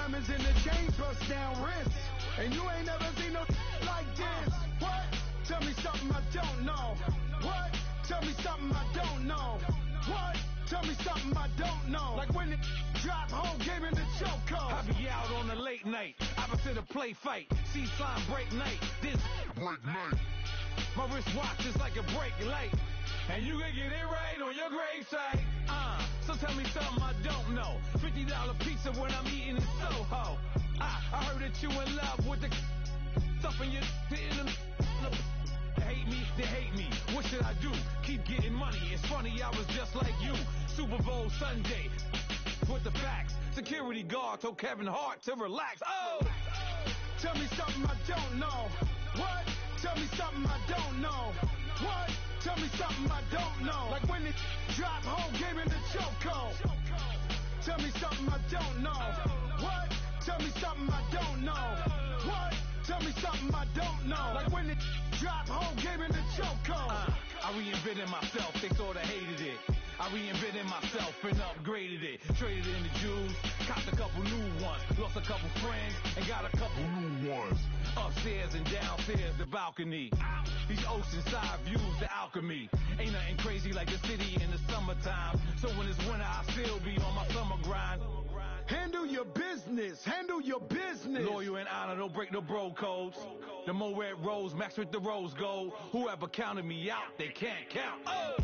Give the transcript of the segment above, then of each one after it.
Diamonds in the chain, bust down wrists. And you ain't never seen no like this. What? Tell me something I don't know. What? Tell me something I don't know. What? Tell me something I don't know. Like when it drop, whole game in the chokehold. I be out on a late night, opposite a play fight. See sign break night, this break night. My wristwatch is like a brake light, and you can get it right on your gravesite. So tell me something I don't know. $50 pizza when I'm eating in Soho. I heard that you in love with the stuff in your They hate me, they hate me. What should I do? Keep getting money. It's funny, I was just like you. Super Bowl Sunday with the facts. Security guard told Kevin Hart to relax. Oh! Tell me something I don't know. What? Tell me something I don't know. What? Tell me something I don't know. Like when it drop, whole game in the chokehold. Tell me something I don't know. What? Tell me something I don't know. What? Tell me something I don't know. Like when it drop, whole game in the chokehold. I reinvented myself, they sorta hated it. I reinvented myself and upgraded it. Traded in the jewels, copped a couple new ones. Lost a couple friends and got a couple new ones. Upstairs and downstairs, the balcony. These oceanside views, the alchemy. Ain't nothing crazy like the city in the summertime. So when it's winter, I still be on my summer grind. Handle your business, handle your business. Loyal and honor, don't break no bro codes. The Moet Rose, max with the rose gold. Whoever counted me out, they can't count. Oh!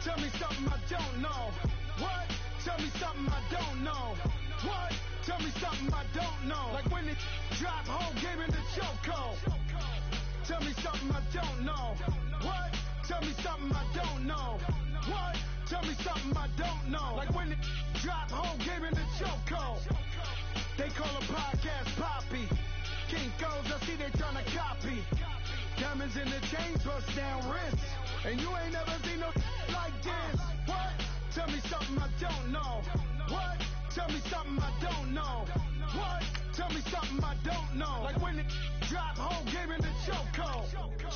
Tell me something I don't know. What? Tell me something I don't know. What? Tell me something I don't know. Like when it drop, whole game in the chokehold. Tell me something I don't know. What? Tell me something I don't know. What? Tell me something I don't know. Like when it drop, whole game in the chokehold. They call a podcast Poppy. Kinkos, I see they tryna copy. Diamonds in the chain, bust down wrists. And you ain't never seen no like this. What? Tell me something I don't know. What? Tell me something I don't know. What? Tell me something I don't know. Like when it drop, whole game in the chokehold.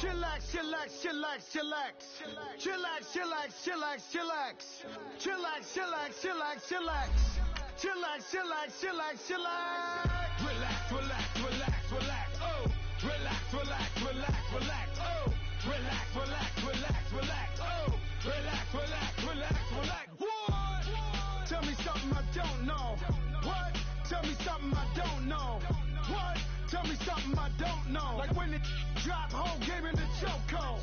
Chillax, chillax, chillax, chillax. Chillax, chillax, chillax, chillax. Chillax, chillax, chillax, chillax. Chillax, chillax, chillax, chillax. Relax, relax, relax, relax, oh. Relax, relax, relax, relax, oh. Relax, relax, relax, relax, oh. Relax, relax, relax, relax. What? Tell me something I don't know. What? Tell me something I don't know. What? Tell me something I don't know. Like when it drop, whole game in the chokehold.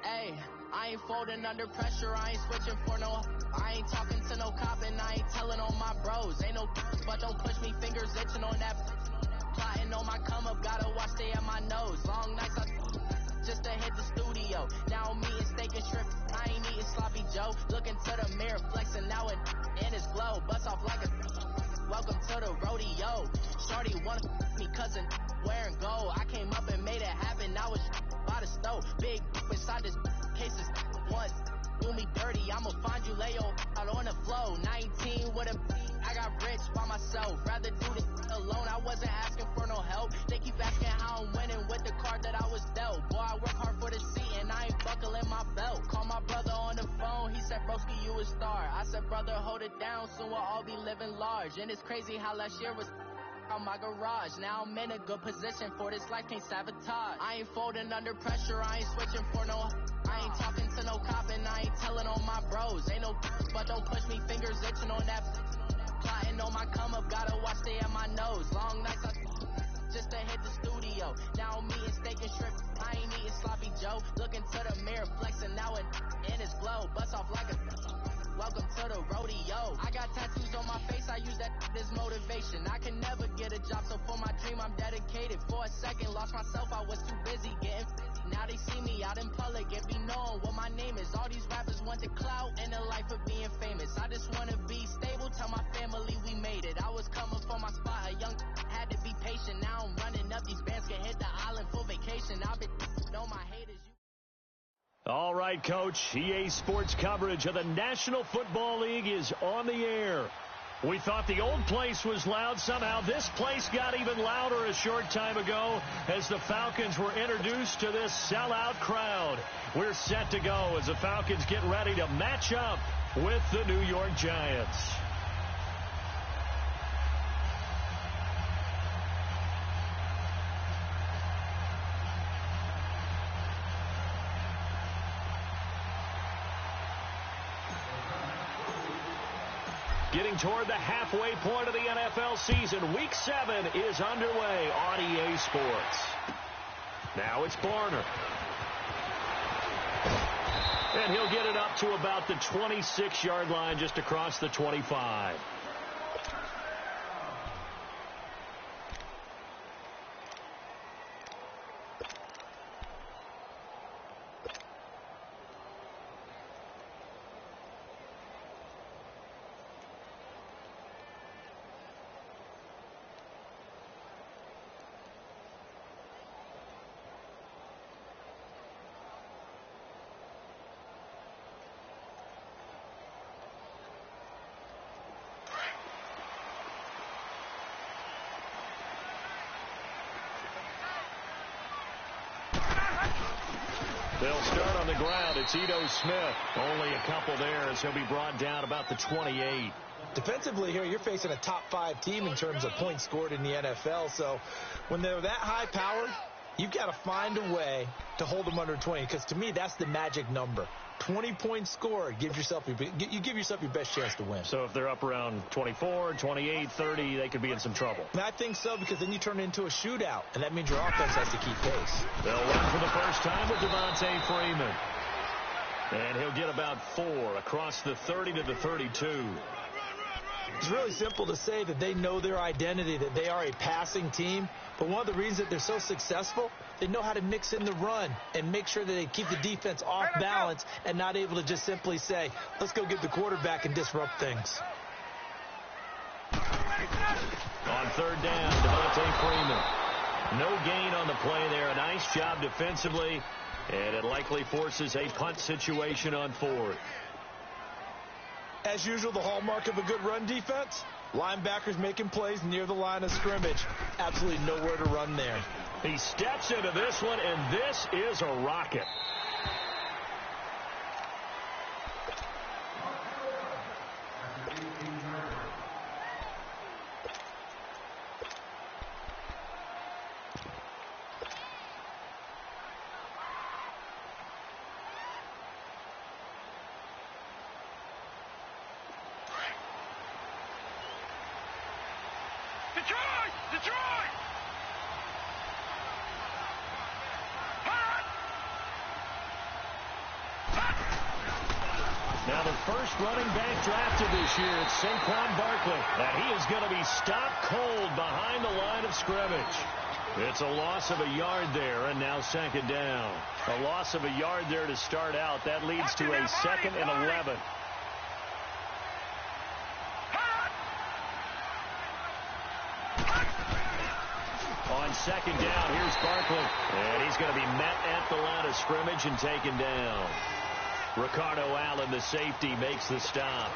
Hey, I ain't folding under pressure, I ain't switching for no. I ain't talking to no cop and I ain't telling on my bros. Ain't no but don't push me, fingers itching on that. Plotting on my come up, gotta watch stay at my nose. Long nights I just to hit the studio. Now I'm eating steak and shrimp, I ain't eating sloppy Joe. Looking to the mirror, flexing now and in his glow. Bust off like a welcome to the rodeo. Shorty wanna me cousin wearing gold. I came up and made it happen, now it's by the stove. Big inside this cases once. Do me dirty, I'ma find you, lay your out on the floor. 19 with a I got rich by myself. Rather do this alone, I wasn't asking for no help. They keep asking how I'm winning with the card that I was dealt. Boy, I work hard for the seat and I ain't buckling my belt. Call my brother on the phone, he said, broski, you a star. I said, brother, hold it down, soon we'll all be living large. And it's crazy how last year was on my garage. Now I'm in a good position for this life, can't sabotage. I ain't folding under pressure, I ain't switching for no. I ain't talking to no cop and I ain't telling on my bros. Ain't no but don't push me, fingers itching on that. Plotting on my come up, gotta watch stay at my nose. Long nights I just to hit the studio. Now I'm eating steak and shrimp, I ain't eating sloppy Joe. Looking to the mirror, flexing now and in his glow. Bust off like a welcome to the rodeo. I got tattoos on my face, I use that as motivation. I can never get a job, so for my dream I'm dedicated. For a second, lost myself, I was too busy getting now they see me out in public and be knowing what my name is. All these rappers want the clout and the life of being famous. I just wanna be stable. All right, Coach. EA Sports coverage of the National Football League is on the air. We thought the old place was loud. Somehow this place got even louder a short time ago as the Falcons were introduced to this sellout crowd. We're set to go as the Falcons get ready to match up with the New York Giants. Getting toward the halfway point of the NFL season. Week 7 is underway on EA Sports. Now it's Barner. And he'll get it up to about the 26-yard line, just across the 25. They'll start on the ground. It's Ito Smith. Only a couple there as he'll be brought down about the 28. Defensively here, you're facing a top-5 team in terms of points scored in the NFL. So when they're that high-powered, you've got to find a way to hold them under 20. Because to me, that's the magic number. 20 points scored, you give yourself your best chance to win. So if they're up around 24, 28, 30, they could be in some trouble. And I think so, because then you turn it into a shootout, and that means your offense has to keep pace. They'll run for the first time with Devontae Freeman. And he'll get about 4 across the 30 to the 32. It's really simple to say that they know their identity, that they are a passing team. But one of the reasons that they're so successful, they know how to mix in the run and make sure that they keep the defense off balance and not able to just simply say, let's go get the quarterback and disrupt things. On third down, Devontae Freeman. No gain on the play there. A nice job defensively, and it likely forces a punt situation on fourth. As usual, the hallmark of a good run defense, linebackers making plays near the line of scrimmage. Absolutely nowhere to run there. He steps into this one, and this is a rocket. Detroit! Now the first running back drafted this year, it's Saquon Barkley. And he is going to be stopped cold behind the line of scrimmage. It's a loss of a yard there, and now second down. A loss of a yard there to start out. That leads to a 2nd and 11. On second down, here's Barkley. And he's going to be met at the line of scrimmage and taken down. Ricardo Allen, the safety, makes the stop.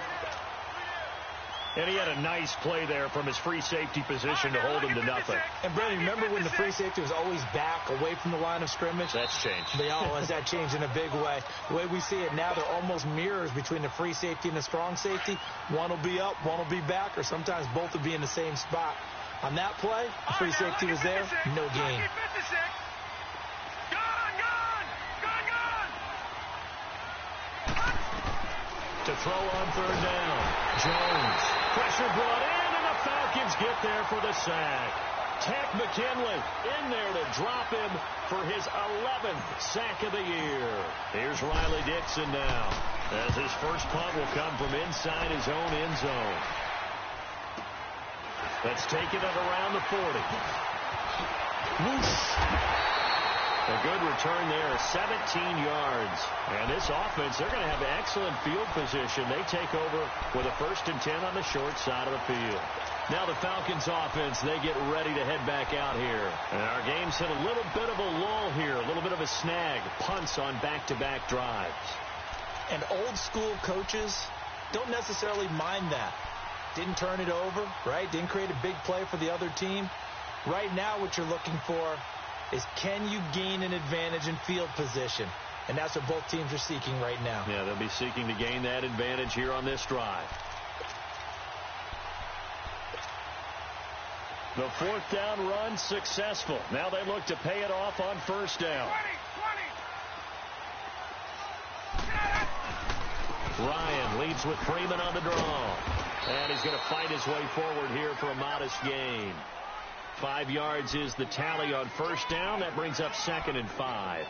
And he had a nice play there from his free safety position to hold him to nothing. And, Brandon, remember when the free safety was always back away from the line of scrimmage? That's changed. That changed in a big way. The way we see it now, they're almost mirrors between the free safety and the strong safety. One will be up, one will be back, or sometimes both will be in the same spot. On that play, the free safety was there, no gain. To throw on third down. Jones. Pressure brought in, and the Falcons get there for the sack. Ted McKinley in there to drop him for his 11th sack of the year. Here's Riley Dixon now, as his first punt will come from inside his own end zone. Let's take it at around the 40. Whoosh. A good return there, 17 yards. And this offense, they're going to have excellent field position. They take over with a 1st and 10 on the short side of the field. Now the Falcons offense, they get ready to head back out here. And our game's hit a little bit of a lull here, a little bit of a snag. Punts on back-to-back drives. And old school coaches don't necessarily mind that. Didn't turn it over, right? Didn't create a big play for the other team. Right now what you're looking for is, can you gain an advantage in field position? And that's what both teams are seeking right now. Yeah, they'll be seeking to gain that advantage here on this drive. The fourth down run successful. Now they look to pay it off on first down. 20. Ryan leads with Freeman on the draw. And he's going to fight his way forward here for a modest gain. 5 yards is the tally on first down. That brings up 2nd and 5.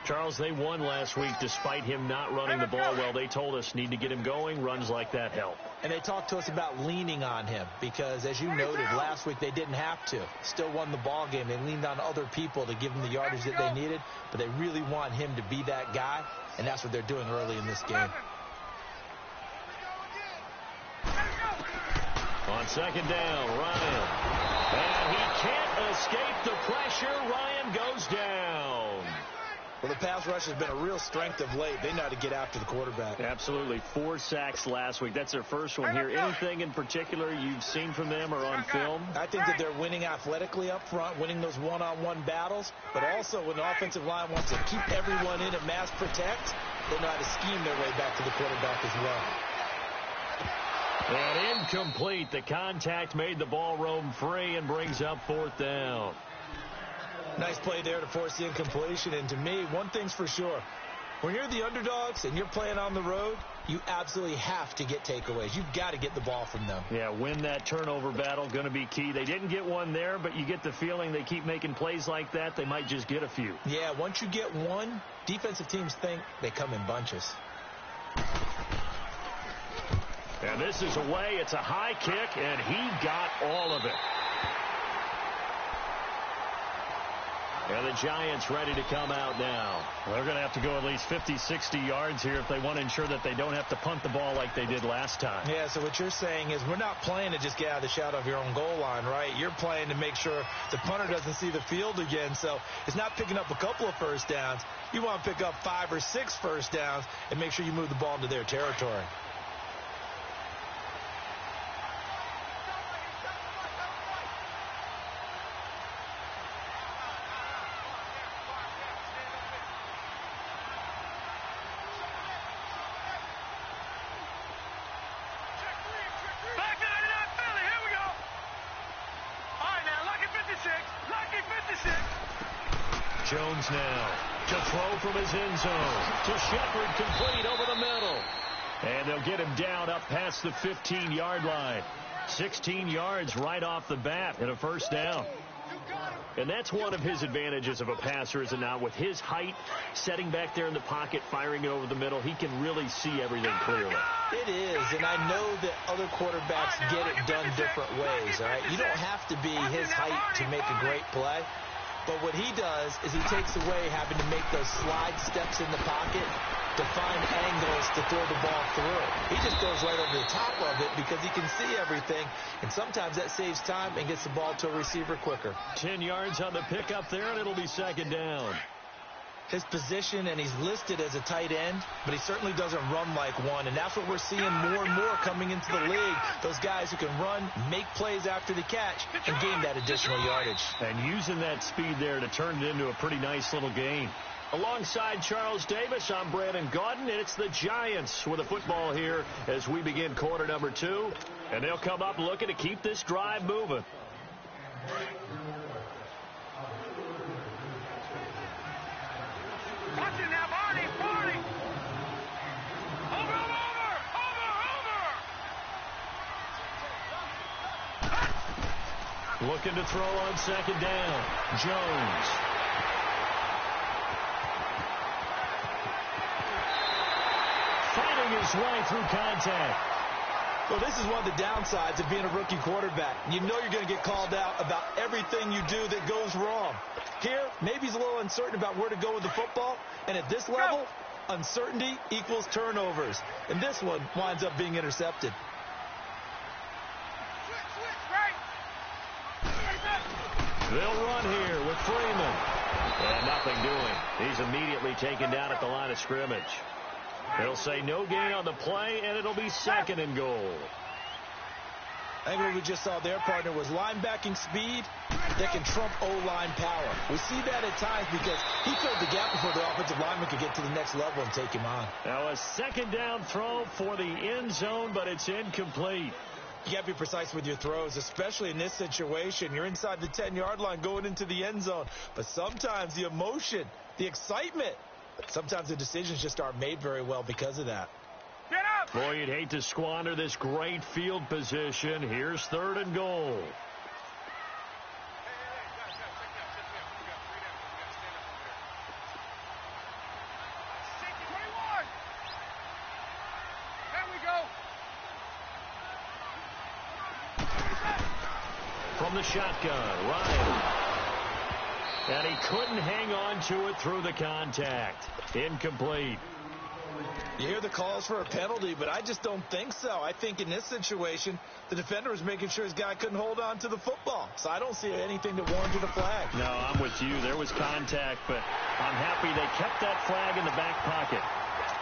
Charles, they won last week despite him not running the ball well. They told us need to get him going. Runs like that help. And they talked to us about leaning on him because, as you noted, last week they didn't have to. Still won the ball game. They leaned on other people to give them the yardage that they needed, but they really want him to be that guy, and that's what they're doing early in this game. On second down, Ryan. And he can't escape the pressure. Ryan goes down. Well, the pass rush has been a real strength of late. They know how to get after the quarterback. Absolutely. 4 sacks last week. That's their first one here. Anything in particular you've seen from them or on film? I think that they're winning athletically up front, winning those one-on-one battles, but also when the offensive line wants to keep everyone in and mass protect, they know how to scheme their way back to the quarterback as well. And incomplete. The contact made the ball roam free and brings up 4th down. Nice play there to force the incompletion. And to me, one thing's for sure. When you're the underdogs and you're playing on the road, you absolutely have to get takeaways. You've got to get the ball from them. Yeah, win that turnover battle, going to be key. They didn't get one there, but you get the feeling they keep making plays like that, they might just get a few. Yeah, once you get one, defensive teams think they come in bunches. And this is away. It's a high kick, and he got all of it. And the Giants ready to come out now. They're going to have to go at least 50, 60 yards here if they want to ensure that they don't have to punt the ball like they did last time. Yeah, so what you're saying is we're not playing to just get out of the shadow of your own goal line, right? You're playing to make sure the punter doesn't see the field again. So it's not picking up a couple of first downs. You want to pick up 5 or 6 first downs and make sure you move the ball into their territory. Jones now to throw from his end zone to Shepard, complete over the middle. And they'll get him down up past the 15-yard line. 16 yards right off the bat and a first down. And that's one of his advantages of a passer, is it not? With his height, setting back there in the pocket, firing it over the middle, he can really see everything clearly. It is, and I know that other quarterbacks get it done different ways, all right? You don't have to be his height to make a great play. But what he does is he takes away having to make those slide steps in the pocket to find angles to throw the ball through. He just goes right over the top of it because he can see everything, and sometimes that saves time and gets the ball to a receiver quicker. 10 yards on the pickup there, and it'll be second down. His position, and he's listed as a tight end, but he certainly doesn't run like one, and that's what we're seeing more and more coming into the league. Those guys who can run, make plays after the catch, and gain that additional yardage. And using that speed there to turn it into a pretty nice little gain. Alongside Charles Davis, I'm Brandon Gaudin, and it's the Giants with a football here as we begin quarter number 2. And they'll come up looking to keep this drive moving. Watch it now, Barney, Barney. Over. Looking to throw on second down. Jones. Fighting his way through contact. Well, this is one of the downsides of being a rookie quarterback. You know you're going to get called out about everything you do that goes wrong. Here, maybe he's a little uncertain about where to go with the football, and at this level, uncertainty equals turnovers. And this one winds up being intercepted. They'll run here with Freeman. And nothing doing. He's immediately taken down at the line of scrimmage. They'll say no gain on the play, and it'll be 2nd and goal. I think what we just saw their partner was linebacking speed that can trump O-line power. We see that at times because he filled the gap before the offensive lineman could get to the next level and take him on. Now a 2nd down throw for the end zone, but it's incomplete. You got to be precise with your throws, especially in this situation. You're inside the 10-yard line going into the end zone. But sometimes the emotion, the excitement, sometimes the decisions just aren't made very well because of that. Boy, you'd hate to squander this great field position. Here's 3rd and goal. From the shotgun, Ryan. And he couldn't hang on to it through the contact. Incomplete. You hear the calls for a penalty, but I just don't think so. I think in this situation, the defender was making sure his guy couldn't hold on to the football. So I don't see anything that warranted a flag. No, I'm with you. There was contact, but I'm happy they kept that flag in the back pocket.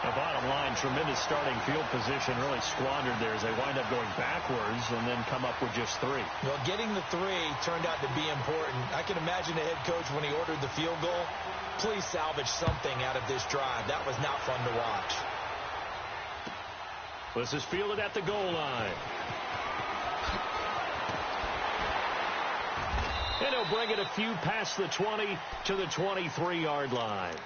The bottom line, tremendous starting field position, really squandered there as they wind up going backwards and then come up with just 3. Well, getting the 3 turned out to be important. I can imagine the head coach when he ordered the field goal. Please salvage something out of this drive. That was not fun to watch. This is fielded at the goal line. And he'll bring it a few past the 20 to the 23-yard line.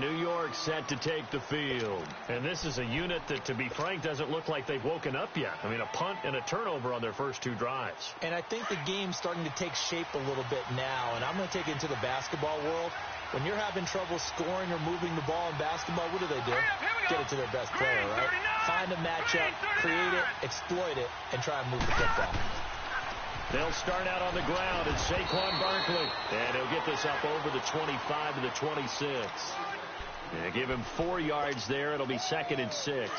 New York set to take the field. And this is a unit that, to be frank, doesn't look like they've woken up yet. I mean, a punt and a turnover on their first 2 drives. And I think the game's starting to take shape a little bit now. And I'm going to take it into the basketball world. When you're having trouble scoring or moving the ball in basketball, what do? Get it to their best player, right? Find a matchup, create it, exploit it, and try and move the football. They'll start out on the ground, and Saquon Barkley. And he'll get this up over the 25 to the 26. Yeah, give him 4 yards there. It'll be 2nd and 6.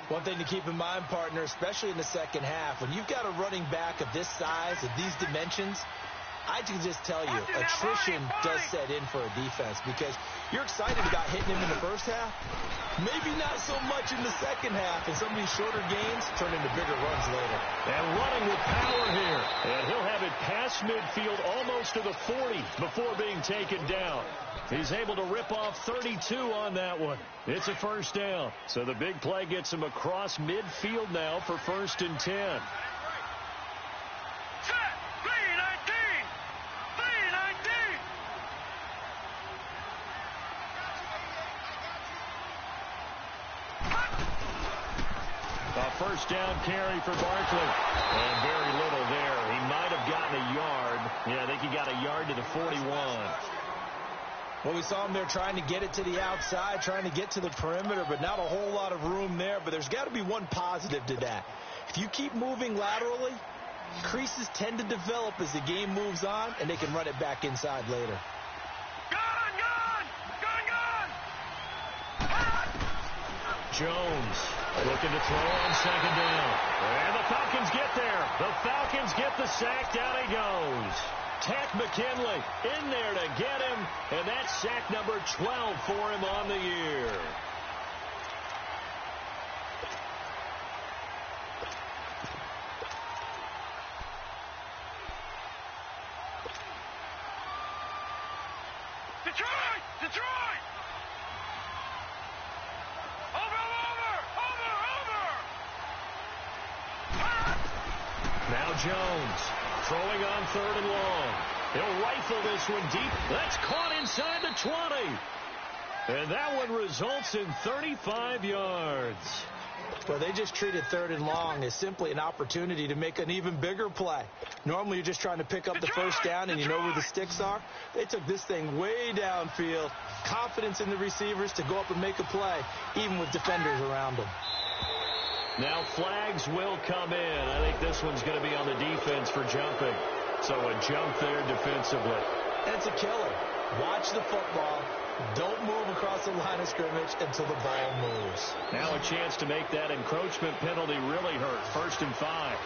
One thing to keep in mind, partner, especially in the second half, when you've got a running back of this size, of these dimensions, I can just tell you, attrition does set in for a defense because you're excited about hitting him in the first half. Maybe not so much in the second half, and some of these shorter gains turn into bigger runs later. And running with power here. And he'll have it past midfield almost to the 40 before being taken down. He's able to rip off 32 on that one. It's a 1st down. So the big play gets him across midfield now for 1st and 10. A 1st down carry for Barkley. And very little there. He might have gotten a yard. Yeah, I think he got a yard to the 41. Well, we saw him there trying to get it to the outside, trying to get to the perimeter, but not a whole lot of room there. But there's got to be one positive to that. If you keep moving laterally, creases tend to develop as the game moves on, and they can run it back inside later. Jones looking to throw on 2nd down. And the Falcons get there. The Falcons get the sack. Down he goes. Takk McKinley in there to get him, and that's sack number 12 for him on the year. Detroit! Now Jones throwing on 3rd and long. He'll rifle this one deep. That's caught inside the 20. And that one results in 35 yards. Well, they just treated 3rd and long as simply an opportunity to make an even bigger play. Normally, you're just trying to pick up the 1st down and you know where the sticks are. They took this thing way downfield. Confidence in the receivers to go up and make a play, even with defenders around them. Now flags will come in. I think this one's going to be on the defense for jumping. So a jump there defensively. That's a killer. Watch the football. Don't move across the line of scrimmage until the ball moves. Now a chance to make that encroachment penalty really hurt. 1st and 5.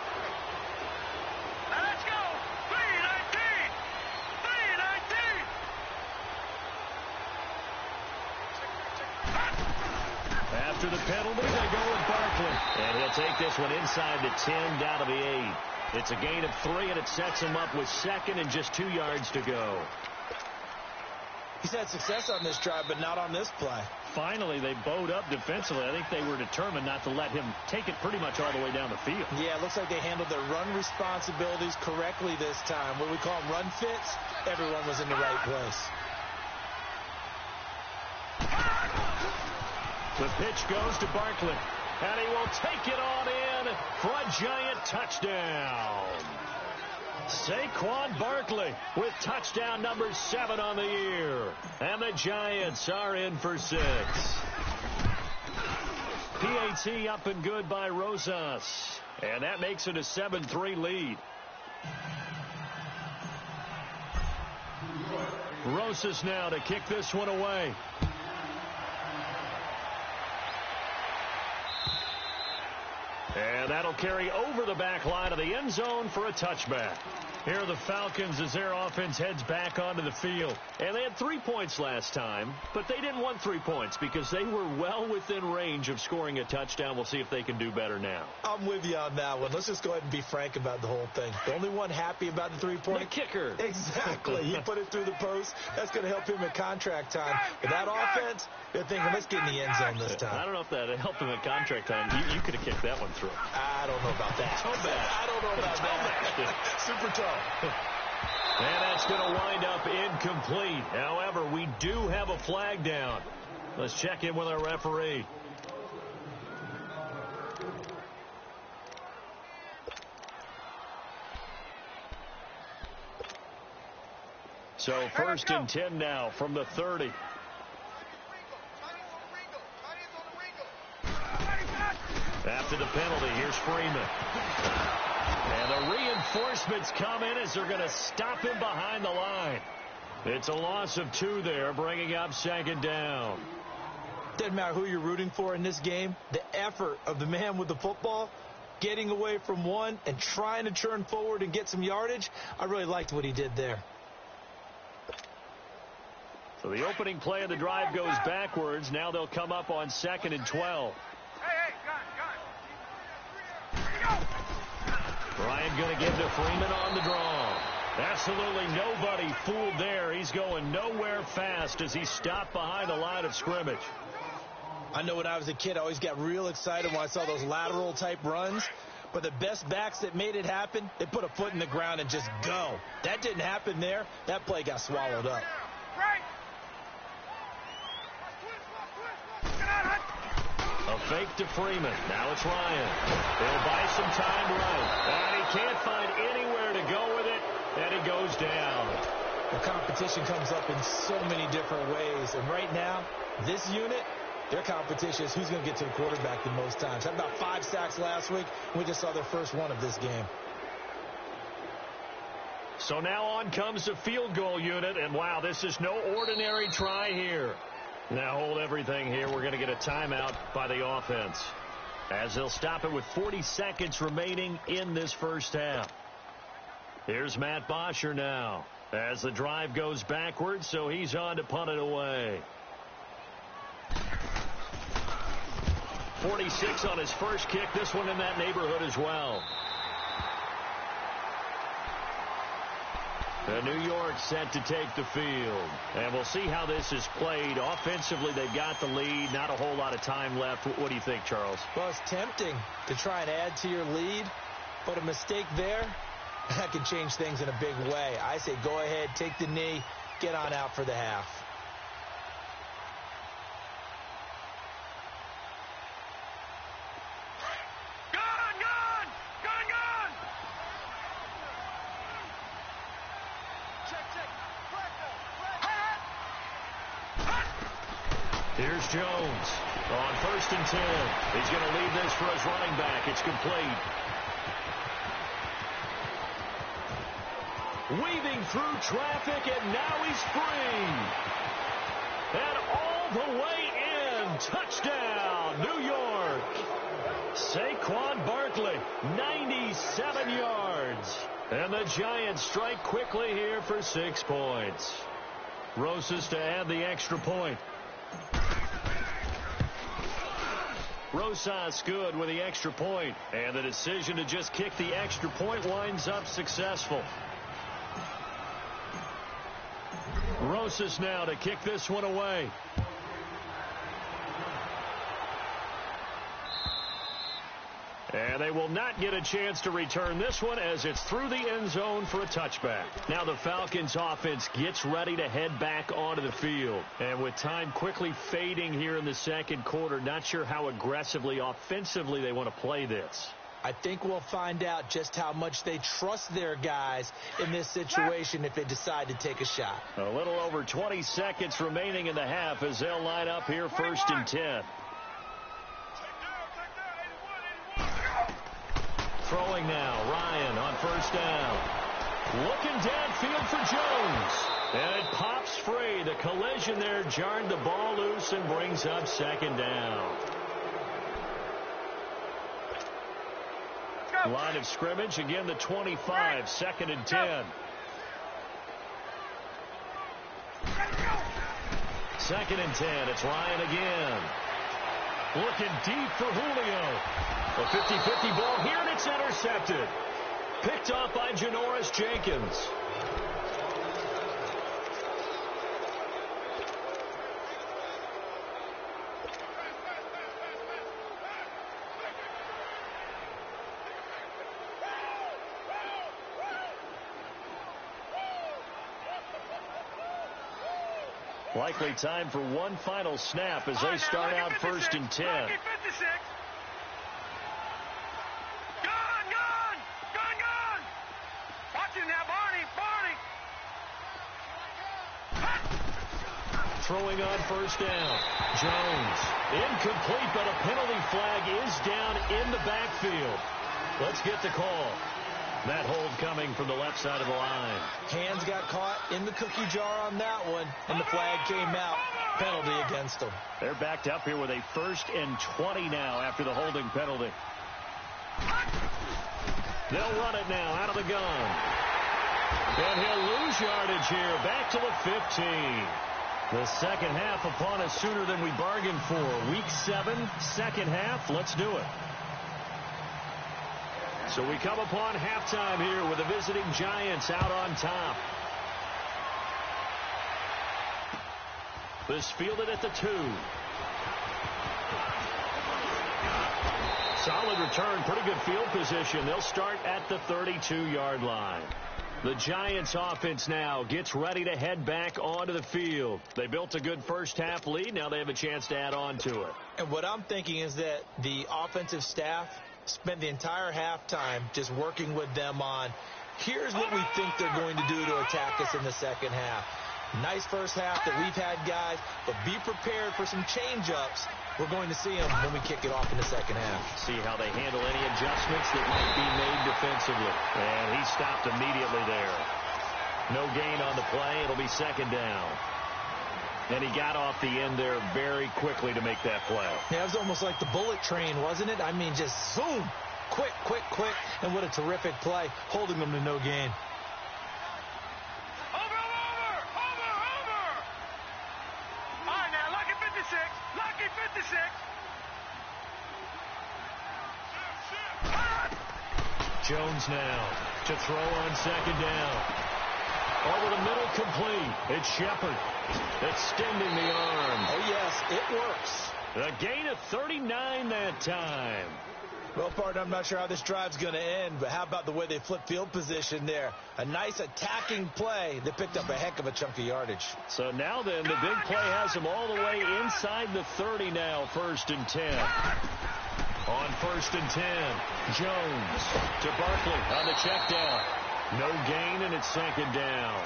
Let's go. 3-19. After the penalty, they go with Barkley. And he'll take this one inside the 10, down to the 8. It's a gain of 3, and it sets him up with second and just 2 yards to go. He's had success on this drive, but not on this play. Finally, they bowed up defensively. I think they were determined not to let him take it pretty much all the way down the field. Yeah, it looks like they handled their run responsibilities correctly this time. What we call them run fits, everyone was in the right place. The pitch goes to Barkley, and he will take it on in for a Giant touchdown. Saquon Barkley with touchdown number 7 on the year. And the Giants are in for 6. PAT up and good by Rosas. And that makes it a 7-3 lead. Rosas now to kick this one away. And that'll carry over the back line of the end zone for a touchback. Here are the Falcons as their offense heads back onto the field. And they had 3 points last time, but they didn't want 3 points because they were well within range of scoring a touchdown. We'll see if they can do better now. I'm with you on that one. Let's just go ahead and be frank about the whole thing. The only one happy about the 3-point. The kicker. Exactly. He put it through the post. That's going to help him at contract time. But that offense, they're thinking, let's get in the end zone this time. I don't know if that helped him at contract time. You could have kicked that one through. I don't know about that. I don't know about that. Super tough. And that's going to wind up incomplete. However, we do have a flag down. Let's check in with our referee. So 1st and 10 now from the 30. After the penalty, here's Freeman. And the reinforcements come in as they're going to stop him behind the line. It's a loss of 2 there, bringing up 2nd down. Doesn't matter who you're rooting for in this game. The effort of the man with the football, getting away from one and trying to turn forward and get some yardage, I really liked what he did there. So the opening play of the drive goes backwards. Now they'll come up on 2nd and 12. Ryan going to give to Freeman on the draw. Absolutely nobody fooled there. He's going nowhere fast as he stopped behind the line of scrimmage. I know when I was a kid, I always got real excited when I saw those lateral type runs. But the best backs that made it happen, they put a foot in the ground and just go. That didn't happen there. That play got swallowed up. A fake to Freeman. Now it's Ryan. He'll buy some time right. And he can't find anywhere to go with it. And he goes down. The competition comes up in so many different ways. And right now, this unit, their competition is who's going to get to the quarterback the most times. Had about 5 sacks last week. We just saw their first one of this game. So now on comes the field goal unit. And wow, this is no ordinary try here. Now hold everything here. We're going to get a timeout by the offense as they'll stop it with 40 seconds remaining in this first half. Here's Matt Bosher now as the drive goes backwards, so he's on to punt it away. 46 on his first kick. This one in that neighborhood as well. New York set to take the field. And we'll see how this is played. Offensively, they've got the lead. Not a whole lot of time left. What do you think, Charles? Well, it's tempting to try and add to your lead. But a mistake there, that can change things in a big way. I say go ahead, take the knee, get on out for the half. Here's Jones on 1st and 10. He's going to lead this for his running back. It's complete. Weaving through traffic, and now he's free. And all the way in. Touchdown, New York. Saquon Barkley, 97 yards. And the Giants strike quickly here for 6 points. Rosas to add the extra point. Rosas good with the extra point. And the decision to just kick the extra point winds up successful. Rosas now to kick this one away. And they will not get a chance to return this one as it's through the end zone for a touchback. Now the Falcons offense gets ready to head back onto the field. And with time quickly fading here in the second quarter, not sure how aggressively, offensively they want to play this. I think we'll find out just how much they trust their guys in this situation if they decide to take a shot. A little over 20 seconds remaining in the half as they'll line up here 1st and 10. Throwing now, Ryan on 1st down. Looking downfield for Jones. And it pops free. The collision there jarred the ball loose and brings up 2nd down. Line of scrimmage, again the 25, 2nd and 10. 2nd and 10, it's Ryan again. Looking deep for Julio. A 50-50 ball here, and it's intercepted. Picked off by Janoris Jenkins. Likely time for one final snap as they start out 1st and 10. Throwing on 1st down. Jones. Incomplete, but a penalty flag is down in the backfield. Let's get the call. That hold coming from the left side of the line. Hands got caught in the cookie jar on that one, and the flag came out. Penalty against them. They're backed up here with a 1st and 20 now after the holding penalty. They'll run it now out of the gun. And he'll lose yardage here. Back to the 15. The second half upon us sooner than we bargained for. Week 7, second half. Let's do it. So we come upon halftime here with the visiting Giants out on top. This fielded at the 2. Solid return, pretty good field position. They'll start at the 32-yard line. The Giants offense now gets ready to head back onto the field. They built a good first half lead. Now they have a chance to add on to it. And what I'm thinking is that the offensive staff spent the entire halftime just working with them on, here's what we think they're going to do to attack us in the second half. Nice first half that we've had, guys, but be prepared for some change-ups. We're going to see them when we kick it off in the second half. See how they handle any adjustments that might be made defensively. And he stopped immediately there. No gain on the play. It'll be 2nd down. And he got off the end there very quickly to make that play. Yeah, it was almost like the bullet train, wasn't it? I mean, just zoom. Quick, quick, quick. And what a terrific play, holding them to no gain. Jones now to throw on 2nd down. Over the middle, complete. It's Shepard extending the arm. Oh, yes, it works. A gain of 39 that time. Well, partner, I'm not sure how this drive's going to end, but how about the way they flip field position there? A nice attacking play. They picked up a heck of a chunk of yardage. So now then, the big play has them all the way inside the 30 now, 1st and 10. On 1st and 10, Jones to Barkley on the check down. No gain, and it's 2nd down.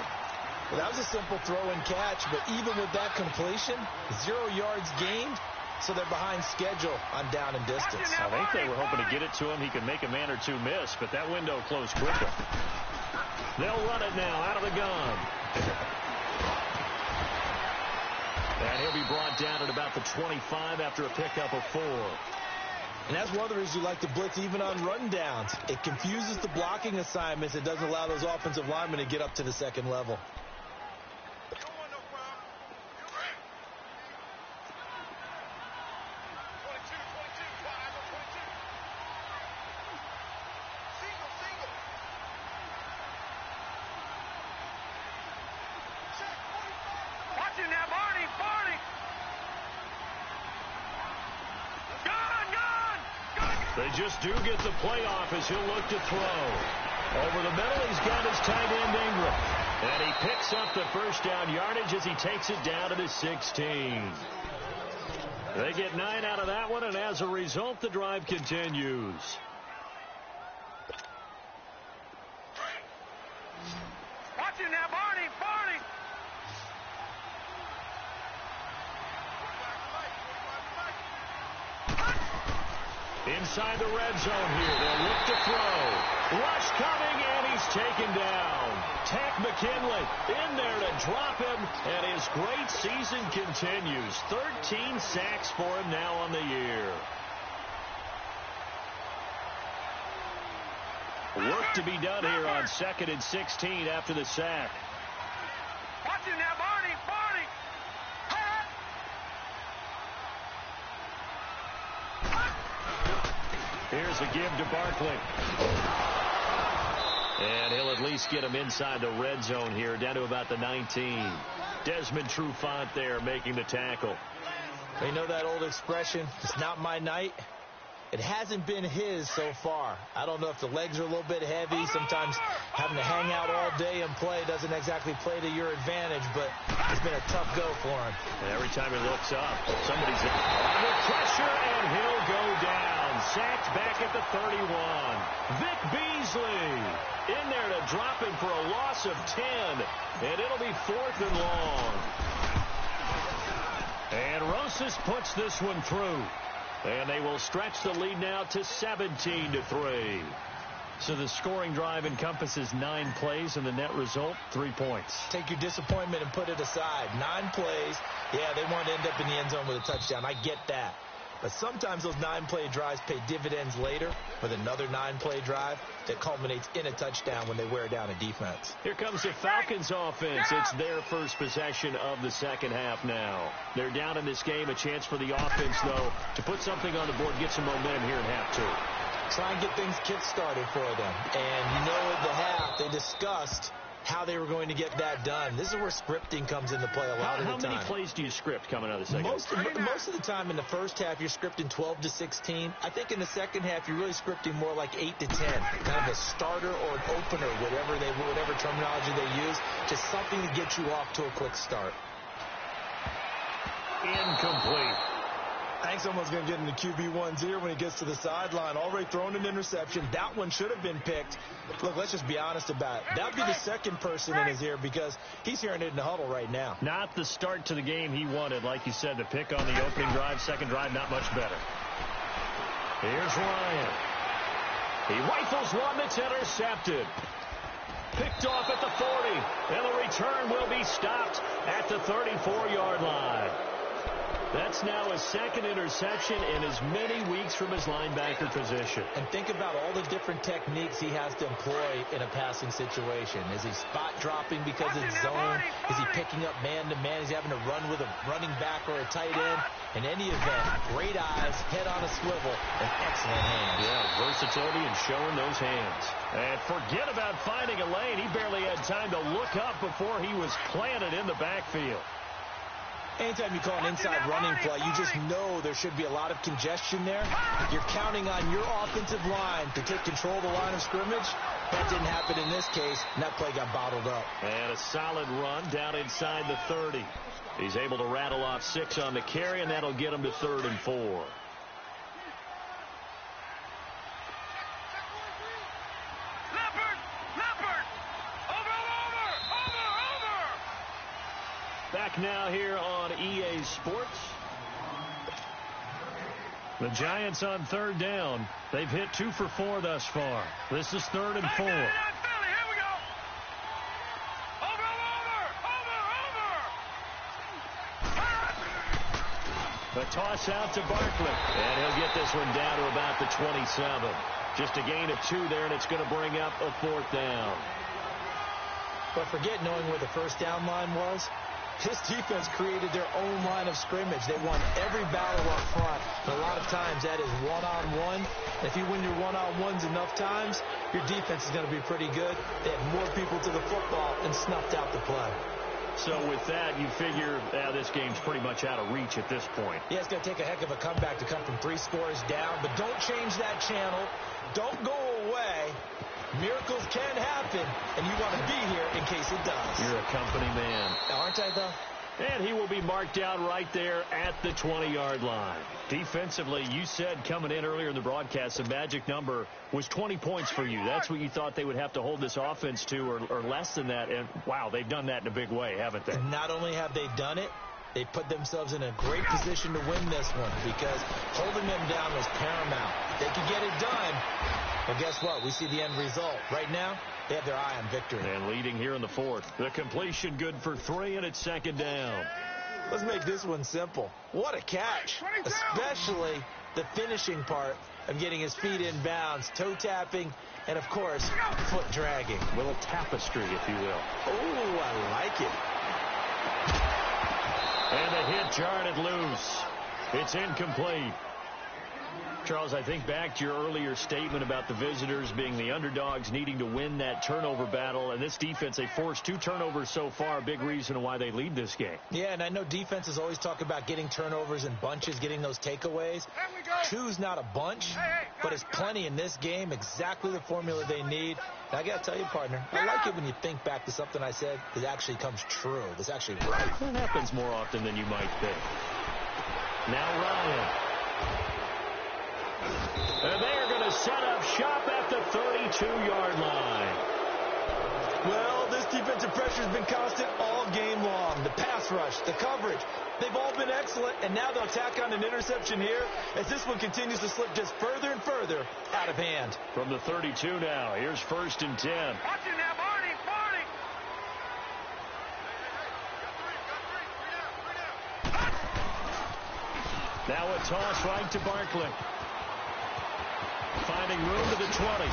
Well, that was a simple throw and catch, but even with that completion, 0 yards gained, so they're behind schedule on down and distance. I think they were hoping to get it to him. He could make a man or two miss, but that window closed quickly. They'll run it now out of the gun. And he'll be brought down at about the 25 after a pickup of 4. And that's one of the reasons you like to blitz even on rundowns. It confuses the blocking assignments. It doesn't allow those offensive linemen to get up to the second level. they just do get the playoff as he'll look to throw. Over the middle, he's got his tight end Ingram. And he picks up the first down yardage as he takes it down to the 16. They get 9 out of that one, and as a result, the drive continues. Watch it now, Barney, Barney. Inside the red zone here, they'll look to throw. Rush coming, and he's taken down. Takk McKinley in there to drop him, and his great season continues. 13 sacks for him now on the year. Work to be done here on 2nd and 16 after the sack. Watch it now, Barney, Barney. Here's a give to Barkley. And he'll at least get him inside the red zone here, down to about the 19. Desmond Trufant there making the tackle. You know that old expression, it's not my night? It hasn't been his so far. I don't know if the legs are a little bit heavy. Sometimes having to hang out all day and play doesn't exactly play to your advantage, but it's been a tough go for him. And every time he looks up, somebody's under pressure, and he'll go down. Sacked back at the 31. Vic Beasley in there to drop him for a loss of 10, and it'll be 4th and long. And Rosas puts this one through. And they will stretch the lead now to 17-3. So the scoring drive encompasses 9 plays, and the net result, 3 points. Take your disappointment and put it aside. 9 plays. Yeah, they want to end up in the end zone with a touchdown. I get that. But sometimes those 9-play drives pay dividends later with another 9-play drive that culminates in a touchdown when they wear down a defense. Here comes the Falcons offense. It's their first possession of the second half now. They're down in this game. A chance for the offense, though, to put something on the board, get some momentum here in half 2. Try and get things kick-started for them. And you know at the half they discussed how they were going to get that done. This is where scripting comes into play a lot of the time. How many plays do you script coming out of the second? Most of the time in the first half, you're scripting 12 to 16. I think in the second half, you're really scripting more like 8 to 10. Kind of a starter or an opener, whatever terminology they use. Just something to get you off to a quick start. Incomplete. I think someone's going to get into QB1's ear when he gets to the sideline. Already thrown an interception. That one should have been picked. Look, let's just be honest about it. That would be the second person in his ear because he's hearing it in the huddle right now. Not the start to the game he wanted. Like you said, the pick on the opening drive, second drive, not much better. Here's Ryan. He rifles one that's intercepted. Picked off at the 40. And the return will be stopped at the 34-yard line. That's now his second interception in as many weeks from his linebacker position. And think about all the different techniques he has to employ in a passing situation. Is he spot dropping because it's zone? Is he picking up man-to-man? Is he having to run with a running back or a tight end? In any event, great eyes, head on a swivel, and excellent hands. Yeah, versatility and showing those hands. And forget about finding a lane. He barely had time to look up before he was planted in the backfield. Anytime you call an inside running play, you just know there should be a lot of congestion there. You're counting on your offensive line to take control of the line of scrimmage. That didn't happen in this case, and that play got bottled up. And a solid run down inside the 30. He's able to rattle off 6 on the carry, and that'll get him to 3rd and 4. Back now here on EA Sports. The Giants on 3rd down. They've hit 2 for 4 thus far. This is 3rd and 4. The toss out to Barkley. And he'll get this one down to about the 27. Just a gain of 2 there, and it's going to bring up a 4th down. But forget knowing where the first down line was. This defense created their own line of scrimmage. They won every battle up front. And a lot of times that is one-on-one. If you win your one-on-ones enough times, your defense is going to be pretty good. They had more people to the football and snuffed out the play. So with that, you figure this game's pretty much out of reach at this point. Yeah, it's going to take a heck of a comeback to come from 3 scores down, but don't change that channel. Don't go away. Miracles can happen, and you want to be here in case it does. You're a company man. Aren't I, though? And he will be marked down right there at the 20-yard line. Defensively, you said coming in earlier in the broadcast, the magic number was 20 points for you. That's what you thought they would have to hold this offense to, or less than that. And, wow, they've done that in a big way, haven't they? And not only have they done it, they put themselves in a great position to win this one because holding them down was paramount. They could get it done. Well, guess what? We see the end result. Right now, they have their eye on victory. And leading here in the 4th. The completion good for 3, and it's 2nd down. Let's make this one simple. What a catch. Especially the finishing part of getting his feet in bounds, toe tapping, and, of course, foot dragging. A little tapestry, if you will. Oh, I like it. And the hit jarred it loose. It's incomplete. Charles, I think back to your earlier statement about the visitors being the underdogs needing to win that turnover battle. And this defense, they forced 2 turnovers so far, a big reason why they lead this game. Yeah, and I know defenses always talk about getting turnovers in bunches, getting those takeaways. 2's not a bunch, but it's plenty in this game, exactly the formula they need. And I got to tell you, partner, I like it when you think back to something I said that actually comes true, that's actually right. That happens more often than you might think. Now Ryan. And they are going to set up shop at the 32-yard line. Well, this defensive pressure has been constant all game long. The pass rush, the coverage, they've all been excellent, and now they'll tack on an interception here as this one continues to slip just further and further out of hand. From the 32 now, here's 1st and 10. Watch it now, Barney, Barney. Now a toss right to Barkley. Finding room to the 20.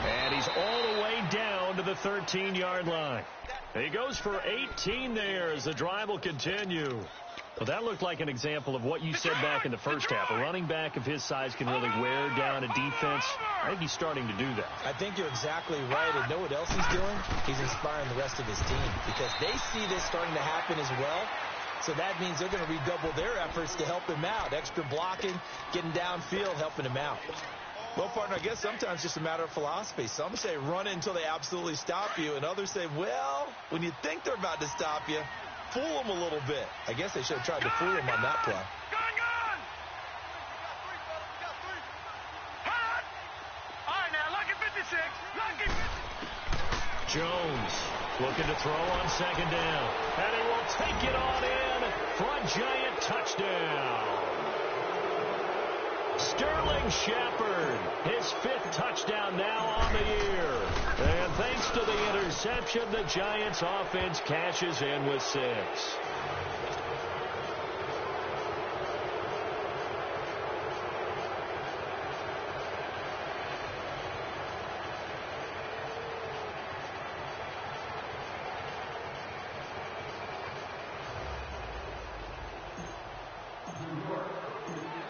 And he's all the way down to the 13-yard line. He goes for 18 there as the drive will continue. Well, that looked like an example of what you said back in the first half. A running back of his size can really wear down a defense. I think he's starting to do that. I think you're exactly right. And know what else he's doing? He's inspiring the rest of his team because they see this starting to happen as well. So that means they're going to redouble their efforts to help him out. Extra blocking, getting downfield, helping him out. Well, partner, I guess sometimes it's just a matter of philosophy. Some say run it until they absolutely stop you, and others say, well, when you think they're about to stop you, fool them a little bit. I guess they should have tried to fool him on that play. Gone! Hot! All right, now, lucky 56. Lucky 56. Jones looking to throw on 2nd down. And he will take it on in for a giant touchdown. Sterling Shepard, his 5th touchdown now on the year. And thanks to the interception, the Giants offense cashes in with 6.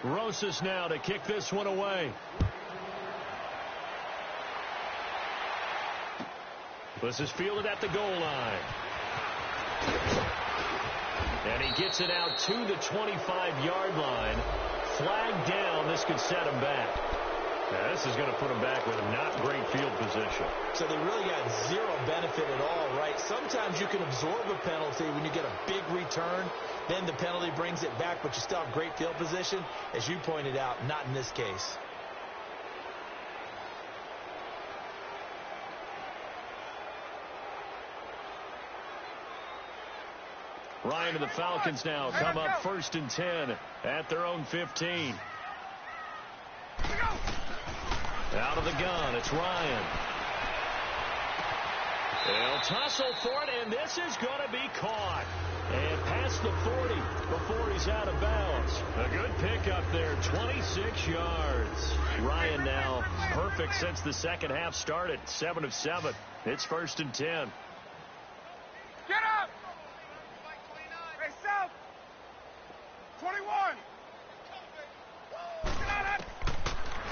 Rosas now to kick this one away. This is fielded at the goal line. And he gets it out to the 25-yard line. Flag down. This could set him back. Now, this is going to put him back with a not great field position. So they really got zero benefit at all, right? Sometimes you can absorb a penalty when you get a big return. Then the penalty brings it back, but you still have great field position. As you pointed out, not in this case. Ryan and the Falcons now come up 1st and 10 at their own 15. Out of the gun, it's Ryan. They'll tussle for it, and this is going to be caught. And past the 40 before he's out of bounds. A good pickup there, 26 yards. Ryan now perfect since the second half started, 7 of 7. It's 1st and 10. Get up! Hey, South! 21!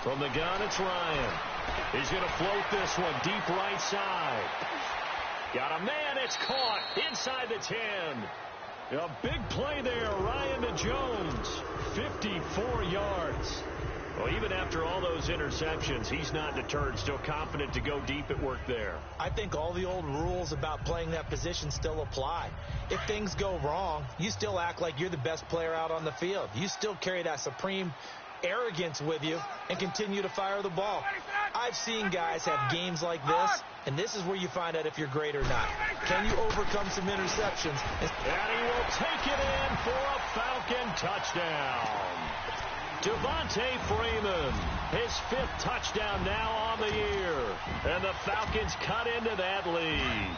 From the gun, it's Ryan. He's going to float this one deep right side. Got a man. It's caught inside the 10. A big play there. Ryan to Jones. 54 yards. Well, even after all those interceptions, he's not deterred. Still confident to go deep at work there. I think all the old rules about playing that position still apply. If things go wrong, you still act like you're the best player out on the field. You still carry that supreme arrogance with you and continue to fire the ball. I've seen guys have games like this, and this is where you find out if you're great or not. Can you overcome some interceptions? And he will take it in for a Falcon touchdown. Devontae Freeman, his 5th touchdown now on the year. And the Falcons cut into that lead.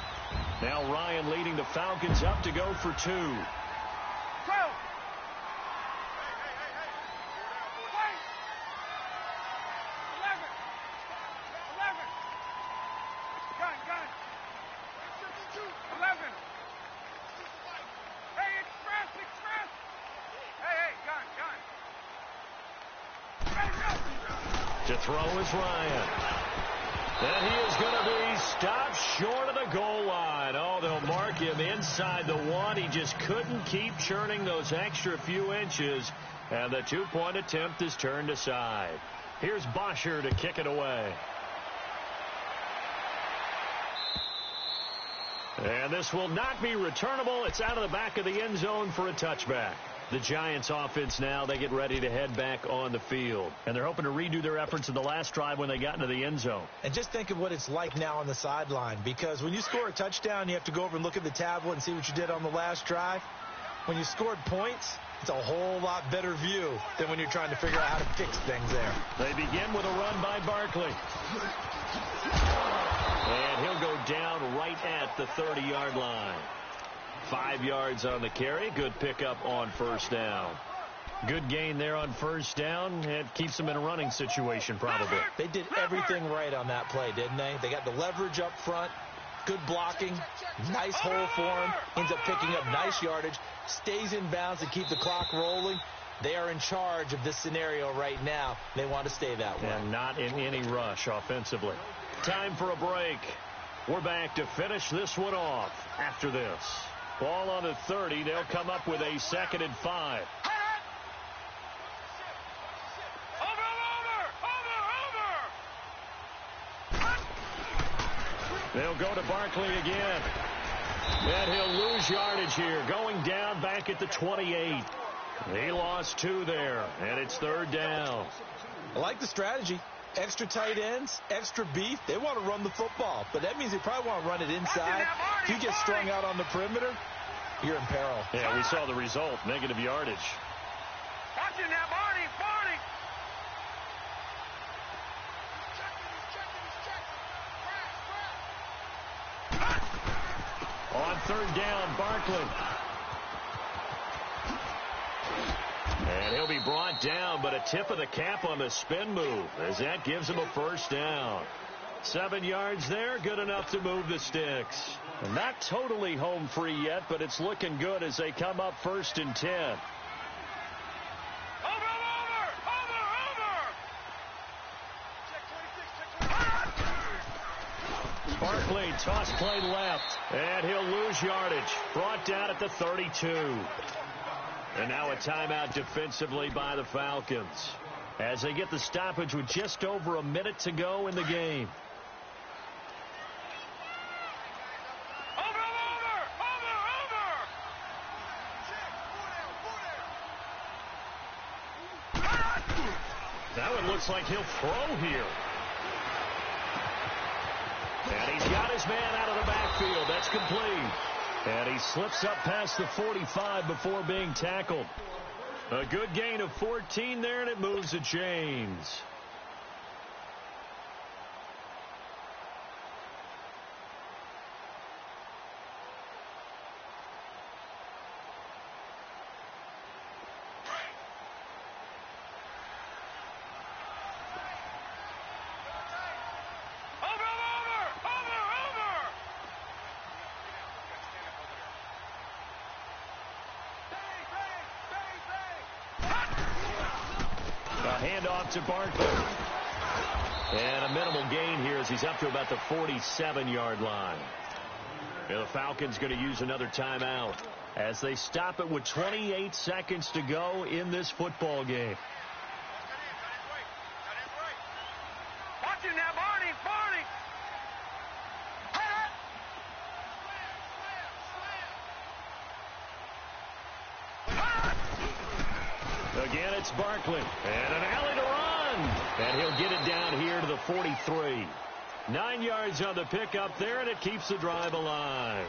Now Ryan leading the Falcons up to go for 2. To throw is Ryan. And he is going to be stopped short of the goal line. Oh, they'll mark him inside the 1. He just couldn't keep churning those extra few inches. And the 2-point attempt is turned aside. Here's Bosher to kick it away. And this will not be returnable. It's out of the back of the end zone for a touchback. The Giants offense now, they get ready to head back on the field. And they're hoping to redo their efforts in the last drive when they got into the end zone. And just think of what it's like now on the sideline, because when you score a touchdown, you have to go over and look at the tablet and see what you did on the last drive. When you scored points, it's a whole lot better view than when you're trying to figure out how to fix things there. They begin with a run by Barkley. And he'll go down right at the 30-yard line. 5 yards on the carry. Good pickup on first down. Good gain there on first down. It keeps them in a running situation probably. They did everything right on that play, didn't they? They got the leverage up front. Good blocking. Nice hole for him. Ends up picking up nice yardage. Stays in bounds to keep the clock rolling. They are in charge of this scenario right now. They want to stay that way. And not in any rush offensively. Time for a break. We're back to finish this one off after this. Ball on the 30. They'll come up with a 2nd and 5. They'll go to Barkley again. And he'll lose yardage here. Going down back at the 28. He lost 2 there. And it's 3rd down. I like the strategy. Extra tight ends, extra beef. They want to run the football, but that means they probably want to run it inside. If you get strung out on the perimeter, you're in peril. Yeah, we saw the result. Negative yardage. Watching that, Marty. On 3rd down, Barkley. And he'll be brought down, but a tip of the cap on the spin move as that gives him a first down. 7 yards there, good enough to move the sticks. And not totally home free yet, but it's looking good as they come up 1st and 10. Barkley, toss play left, and he'll lose yardage. Brought down at the 32. And now a timeout defensively by the Falcons as they get the stoppage with just over a minute to go in the game. That one looks like he'll throw here. And he's got his man out of the backfield. That's complete. And he slips up past the 45 before being tackled. A good gain of 14 there, and it moves the chains. Handoff to Barkley. And a minimal gain here as he's up to about the 47-yard line. The Falcons going to use another timeout as they stop it with 28 seconds to go in this football game. Watch it now, Barney. Again, it's Barkley. And an alley to run. And he'll get it down here to the 43. 9 yards on the pickup there, and it keeps the drive alive.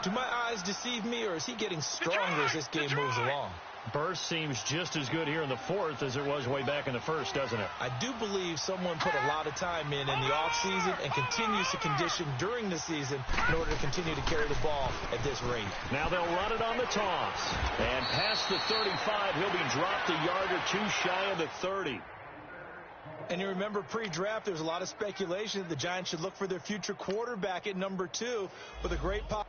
Do my eyes deceive me, or is he getting stronger as this game moves along? Burst seems just as good here in the fourth as it was way back in the first, doesn't it? I do believe someone put a lot of time in the offseason and continues to condition during the season in order to continue to carry the ball at this rate. Now they'll run it on the toss. And past the 35, he'll be dropped a yard or two shy of the 30. And you remember pre-draft, there was a lot of speculation that the Giants should look for their future quarterback at number 2 with a great pop.